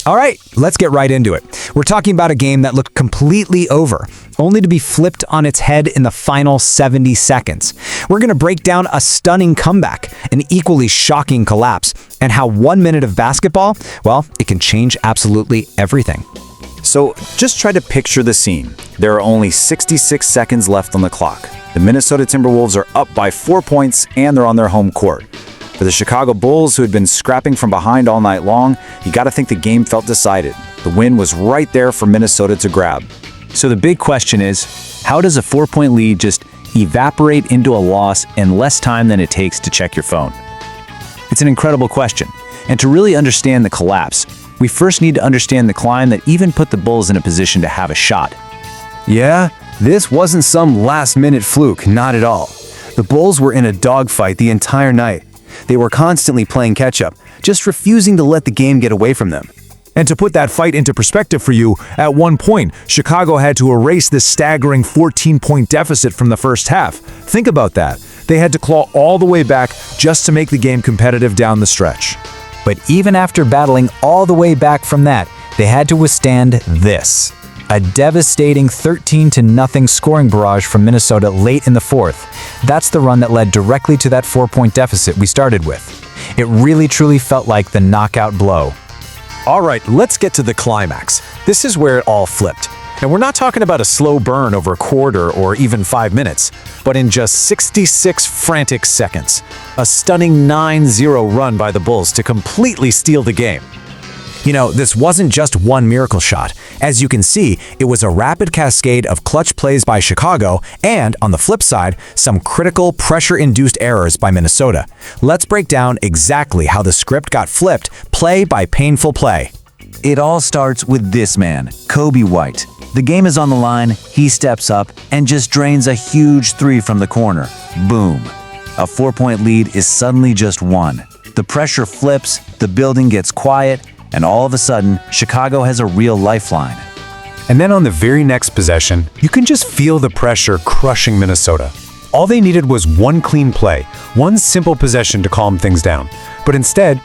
All right, let's get right into it. We're talking about a game that looked completely over, only to be flipped on its head in the final 70 seconds. We're going to break down a stunning comeback, an equally shocking collapse, and how 1 minute of basketball, well, it can change absolutely everything. So just try to picture the scene. There are only 66 seconds left on the clock. The Minnesota Timberwolves are up by 4 points and they're on their home court. For the Chicago Bulls, who had been scrapping from behind all night long, you got to think the game felt decided. The win was right there for Minnesota to grab. So the big question is, how does a 4-point lead just evaporate into a loss in less time than it takes to check your phone? It's an incredible question. And to really understand the collapse, we first need to understand the climb that even put the Bulls in a position to have a shot. Yeah, this wasn't some last-minute fluke, not at all. The Bulls were in a dogfight the entire night. They were constantly playing catch-up, just refusing to let the game get away from them. And to put that fight into perspective for you, at one point, Chicago had to erase this staggering 14-point deficit from the first half. Think about that. They had to claw all the way back just to make the game competitive down the stretch. But even after battling all the way back from that, they had to withstand this. A devastating 13-0 scoring barrage from Minnesota late in the fourth. That's the run that led directly to that 4-point deficit we started with. It really truly felt like the knockout blow. All right, let's get to the climax. This is where it all flipped. And we're not talking about a slow burn over a quarter or even 5 minutes, but in just 66 frantic seconds. A stunning 9-0 run by the Bulls to completely steal the game. You know, this wasn't just one miracle shot. As you can see, it was a rapid cascade of clutch plays by Chicago and, on the flip side, some critical pressure-induced errors by Minnesota. Let's break down exactly how the script got flipped, play by painful play. It all starts with this man, Coby White. The game is on the line, he steps up and just drains a huge three from the corner. Boom. A 4-point lead is suddenly just one. The pressure flips, the building gets quiet, and all of a sudden, Chicago has a real lifeline. And then on the very next possession, you can just feel the pressure crushing Minnesota. All they needed was one clean play, one simple possession to calm things down. But instead,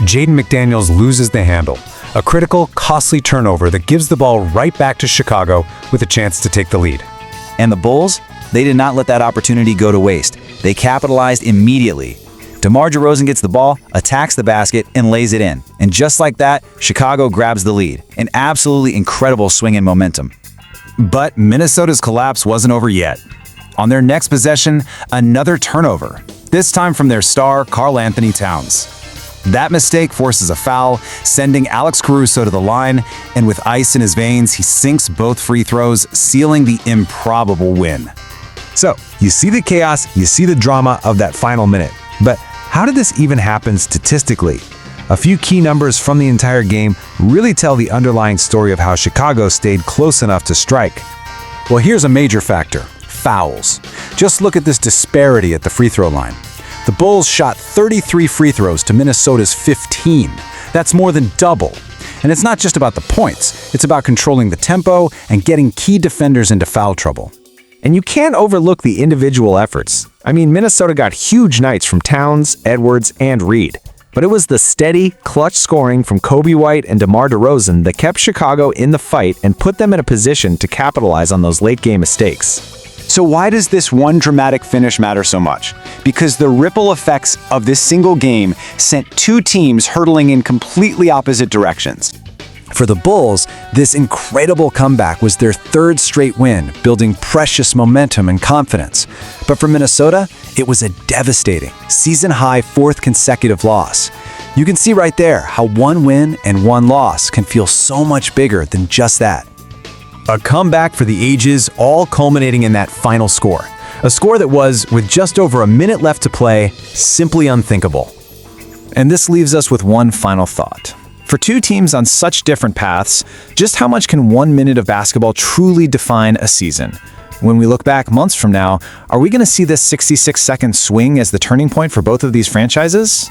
Jaden McDaniels loses the handle. A critical, costly turnover that gives the ball right back to Chicago with a chance to take the lead. And the Bulls? They did not let that opportunity go to waste. They capitalized immediately. DeMar DeRozan gets the ball, attacks the basket, and lays it in. And just like that, Chicago grabs the lead. An absolutely incredible swing in momentum. But Minnesota's collapse wasn't over yet. On their next possession, another turnover. This time from their star, Karl Anthony Towns. That mistake forces a foul, sending Alex Caruso to the line, and with ice in his veins, he sinks both free throws, sealing the improbable win. So, you see the chaos, you see the drama of that final minute. But how did this even happen statistically? A few key numbers from the entire game really tell the underlying story of how Chicago stayed close enough to strike. Well, here's a major factor: fouls. Just look at this disparity at the free throw line. The Bulls shot 33 free throws to Minnesota's 15. That's more than double. And it's not just about the points, it's about controlling the tempo and getting key defenders into foul trouble. And you can't overlook the individual efforts. I mean, Minnesota got huge nights from Towns, Edwards, and Reed. But it was the steady, clutch scoring from Coby White and DeMar DeRozan that kept Chicago in the fight and put them in a position to capitalize on those late-game mistakes. So why does this one dramatic finish matter so much? Because the ripple effects of this single game sent two teams hurtling in completely opposite directions. For the Bulls, this incredible comeback was their third straight win, building precious momentum and confidence. But for Minnesota, it was a devastating, season-high fourth consecutive loss. You can see right there how one win and one loss can feel so much bigger than just that. A comeback for the ages, all culminating in that final score. A score that was, with just over a minute left to play, simply unthinkable. And this leaves us with one final thought. For two teams on such different paths, just how much can 1 minute of basketball truly define a season? When we look back months from now, are we going to see this 66-second swing as the turning point for both of these franchises?